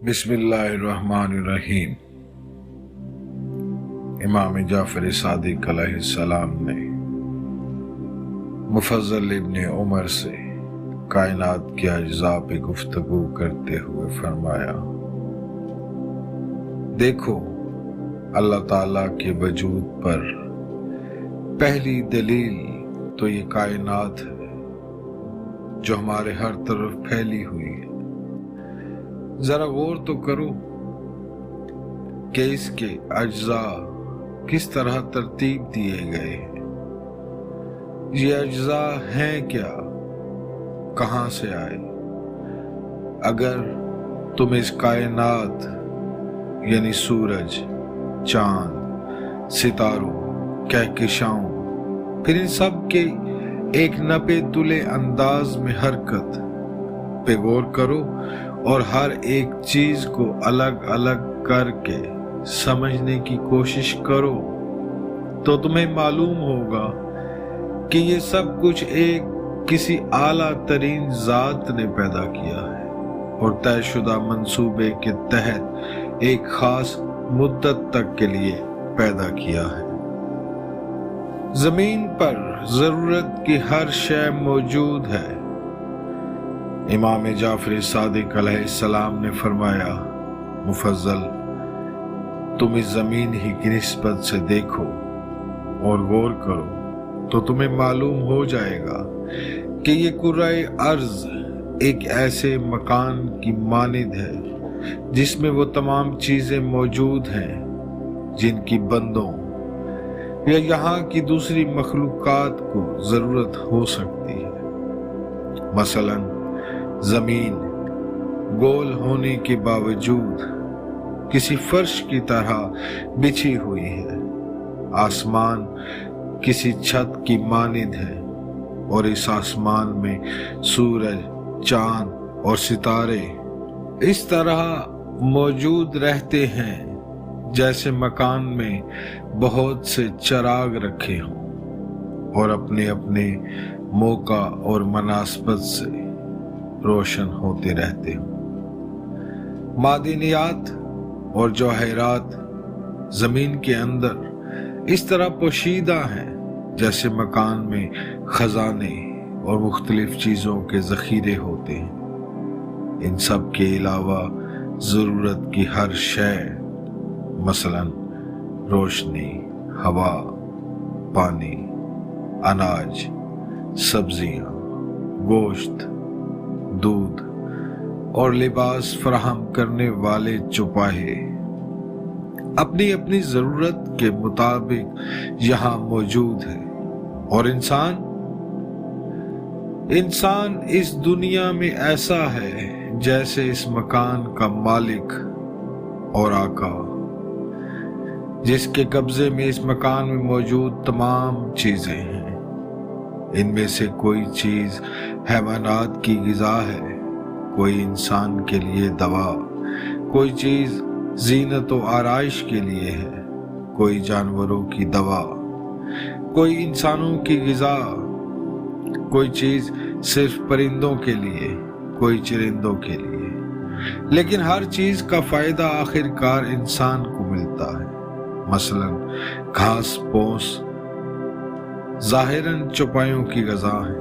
बिस्मिल्लाहिर्रहमानिर्रहीम। इमाम जाफर सादिक अलैहिस्सलाम ने मुफज्जल इब्न उमर से कायनात के अज्जा पे गुफ्तगू करते हुए फरमाया, देखो अल्लाह ताला के वजूद पर पहली दलील तो ये कायनात है जो हमारे हर तरफ फैली हुई है। जरा गौर तो करो कि इसके अज्जा किस तरह तरतीब दिए गए हैं। ये अज्जा हैं क्या, कहां से आए? अगर तुम इस कायनात यानी सूरज, चांद, सितारों, कहकशाओं, फिर इन सब के एक नपे तुले अंदाज में हरकत पे गौर करो और हर एक चीज को अलग अलग करके समझने की कोशिश करो तो तुम्हें मालूम होगा कि ये सब कुछ एक किसी आला तरीन जात ने पैदा किया है और तयशुदा मंसूबे के तहत एक खास मुद्दत तक के लिए पैदा किया है। जमीन पर जरूरत की हर शय मौजूद है। इमाम जाफर सादिक अलैहिस्सलाम ने फरमाया, मुफज्जल तुम इस जमीन ही की निस्बत से देखो और गौर करो तो तुम्हें मालूम हो जाएगा कि ये कुर्राए अर्ज एक ऐसे मकान की मानिद है जिसमें वो तमाम चीजें मौजूद हैं जिनकी बंदों या यहाँ की दूसरी मखलूकात को जरूरत हो सकती है। मसलन जमीन गोल होने के बावजूद किसी फर्श की तरह बिछी हुई है, आसमान किसी छत की मानिद है और इस आसमान में सूरज, चांद और सितारे इस तरह मौजूद रहते हैं जैसे मकान में बहुत से चिराग रखे हों और अपने अपने मौका और मुनासबत से रोशन होते रहते हों। मादिनियात और जवाहरात जमीन के अंदर इस तरह पोशीदा हैं जैसे मकान में खजाने और मुख्तलिफ चीजों के जखीरे होते हैं। इन सब के अलावा जरूरत की हर शय, मसलन रोशनी, हवा, पानी, अनाज, सब्जियां, गोश्त, दूध और लिबास फराहम करने वाले चौपाहे अपनी अपनी जरूरत के मुताबिक यहाँ मौजूद है। और इंसान इस दुनिया में ऐसा है जैसे इस मकान का मालिक और आका, जिसके कब्जे में इस मकान में मौजूद तमाम चीजें हैं। इनमें से कोई चीज हैवानात की गिज़ा है, कोई इंसान के लिए दवा, कोई चीज जीनत व आराइश के लिए है, कोई जानवरों की दवा, कोई इंसानों की गिज़ा, कोई चीज सिर्फ परिंदों के लिए, कोई चरिंदों के लिए, लेकिन हर चीज का फायदा आखिरकार इंसान को मिलता है। मसलन घास पोस जाहिरन चौपायों की ग़िज़ा है,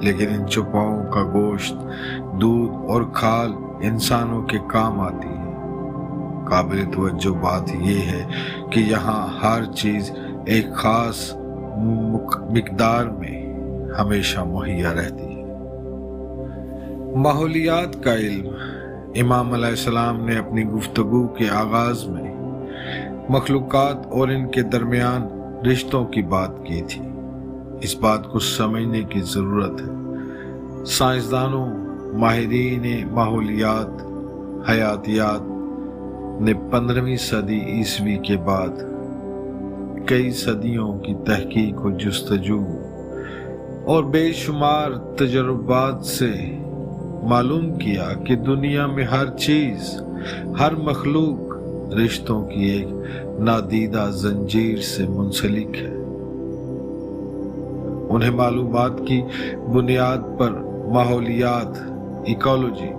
लेकिन इन चौपाओं का गोश्त, दूध और खाल इंसानों के काम आती है। काबिल तवज्जो बात यह है कि यहाँ हर चीज एक खास मिकदार में हमेशा मुहैया रहती है। माहौलियात का इल्म इमाम अलैहिस्सलाम ने अपनी गुफ्तगू के आगाज में मखलूकात और इनके दरमियान रिश्तों की बात की थी। इस बात को समझने की जरूरत है। साइंसदानों, माहिरीन माहौलियात, हयातियात ने 15वीं सदी ईस्वी के बाद कई सदियों की तहकीक और जुस्तजू और बेशुमार तजुर्बात से मालूम किया कि दुनिया में हर चीज, हर मखलूक रिश्तों की एक नादीदा जंजीर से मुंसलिक है। उन्हें मालूमात की बुनियाद पर माहौलियात, इकोलॉजी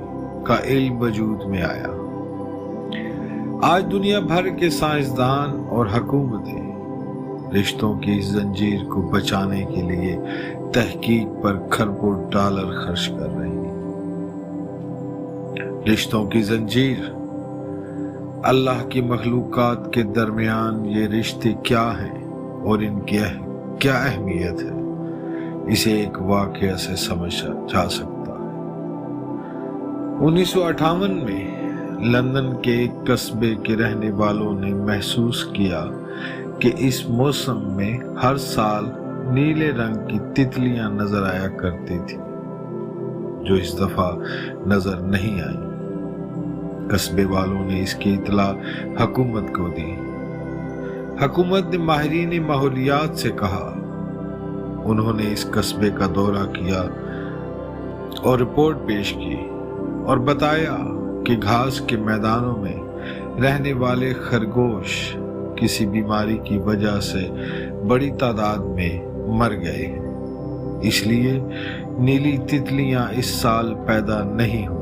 का इल्म वजूद में आया آج دنیا بھر کے سائنسدان اور حکومتیں رشتوں کی اس زنجیر کو بچانے کے لیے تحقیق پر کھربوں ڈالر خرچ کر رہی ہیں۔ رشتوں کی زنجیر، اللہ کی مخلوقات کے درمیان یہ رشتے کیا ہیں اور ان کی کیا اہمیت ہے، اسے ایک واقعہ سے سمجھا جا سکتا ہے۔ 1958 میں لندن کے ایک قصبے کے رہنے والوں نے محسوس کیا کہ اس موسم میں ہر سال نیلے رنگ کی تتلیاں نظر آیا کرتی تھی، جو اس دفعہ نظر نہیں آئیں۔ قصبے والوں نے اس کی اطلاع حکومت کو دی۔ حکومت نے ماہرین ماحولیات سے کہا۔ انہوں نے اس قصبے کا دورہ کیا اور رپورٹ پیش کی اور بتایا کہ گھاس کے میدانوں میں رہنے والے خرگوش کسی بیماری کی وجہ سے بڑی تعداد میں مر گئے ہیں، اس لیے نیلی تتلیاں اس سال پیدا نہیں ہوئی۔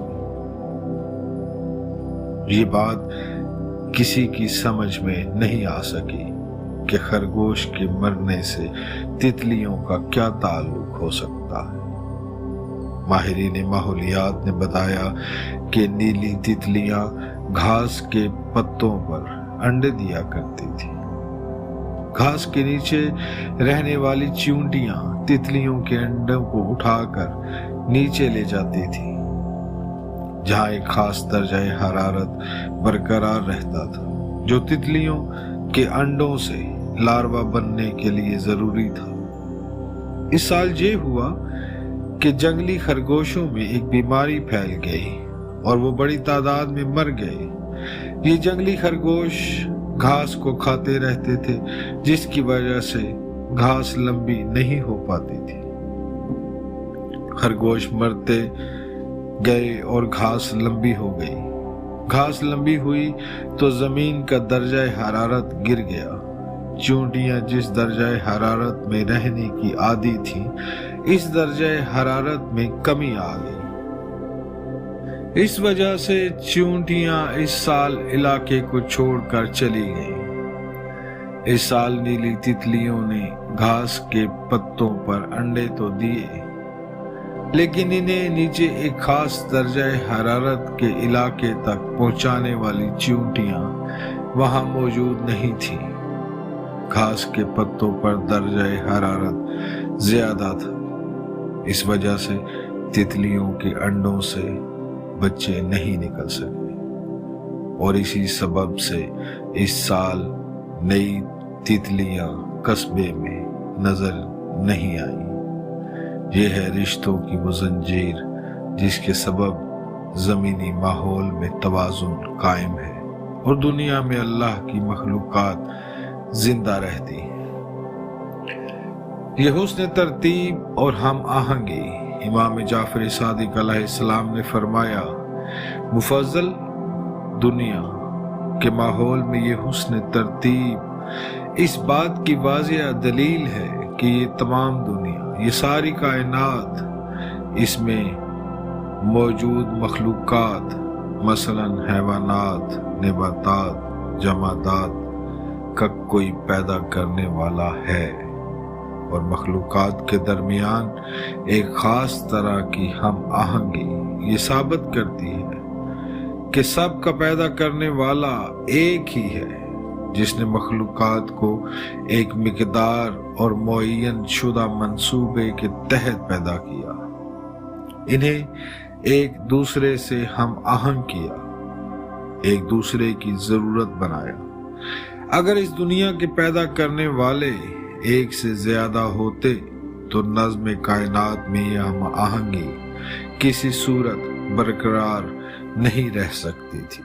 یہ بات کسی کی سمجھ میں نہیں آ سکی کہ خرگوش کے مرنے سے تتلیوں کا کیا تعلق ہو سکتا ہے۔ ماہرین ماحولیات نے بتایا کہ نیلی تتلیاں گھاس کے پتوں پر انڈے دیا کرتی تھی۔ گھاس کے نیچے رہنے والی چیونٹیاں تتلیوں کے انڈوں کو اٹھا کر نیچے لے جاتی تھی، جہاں ایک خاص درجہ حرارت برقرار رہتا تھا، جو تتلیوں کے انڈوں سے لاروا بننے کے لیے ضروری تھا۔ اس سال یہ ہوا کہ جنگلی خرگوشوں میں ایک بیماری پھیل گئی اور وہ بڑی تعداد میں مر گئے۔ یہ جنگلی خرگوش گھاس کو کھاتے رہتے تھے، جس کی وجہ سے گھاس لمبی نہیں ہو پاتی تھی۔ خرگوش مرتے گئے اور گھاس لمبی ہو گئی۔ گھاس لمبی ہوئی تو زمین کا درجہ حرارت گر گیا۔ چونٹیاں جس درجہ حرارت میں رہنے کی عادی تھیں، اس درجہ حرارت میں کمی آ گئی۔ اس وجہ سے چونٹیاں اس سال علاقے کو چھوڑ کر چلی گئیں۔ اس سال نیلی تتلیوں نے گھاس کے پتوں پر انڈے تو دیے، لیکن انہیں نیچے ایک خاص درجہ حرارت کے علاقے تک پہنچانے والی چیونٹیاں وہاں موجود نہیں تھیں۔ گھاس کے پتوں پر درجہ حرارت زیادہ تھا، اس وجہ سے تتلیوں کے انڈوں سے بچے نہیں نکل سکے، اور اسی سبب سے اس سال نئی تتلیاں قصبے میں نظر نہیں آئیں۔ یہ ہے رشتوں کی وہ زنجیر جس کے سبب زمینی ماحول میں توازن قائم ہے اور دنیا میں اللہ کی مخلوقات زندہ رہتی ہیں۔ یہ حسن ترتیب اور ہم آہنگی، امام جعفر صادق علیہ السلام نے فرمایا، مفضل دنیا کے ماحول میں یہ حسن ترتیب اس بات کی واضح دلیل ہے کہ یہ تمام دنیا، یہ ساری کائنات، اس میں موجود مخلوقات مثلا حیوانات، نباتات، جمادات کا کوئی پیدا کرنے والا ہے، اور مخلوقات کے درمیان ایک خاص طرح کی ہم آہنگی یہ ثابت کرتی ہے کہ سب کا پیدا کرنے والا ایک ہی ہے، جس نے مخلوقات کو ایک مقدار اور معین شدہ منصوبے کے تحت پیدا کیا، انہیں ایک دوسرے سے ہم آہنگ کیا، ایک دوسرے کی ضرورت بنایا۔ اگر اس دنیا کے پیدا کرنے والے ایک سے زیادہ ہوتے تو نظم کائنات میں یہ ہم آہنگی کسی صورت برقرار نہیں رہ سکتی تھی۔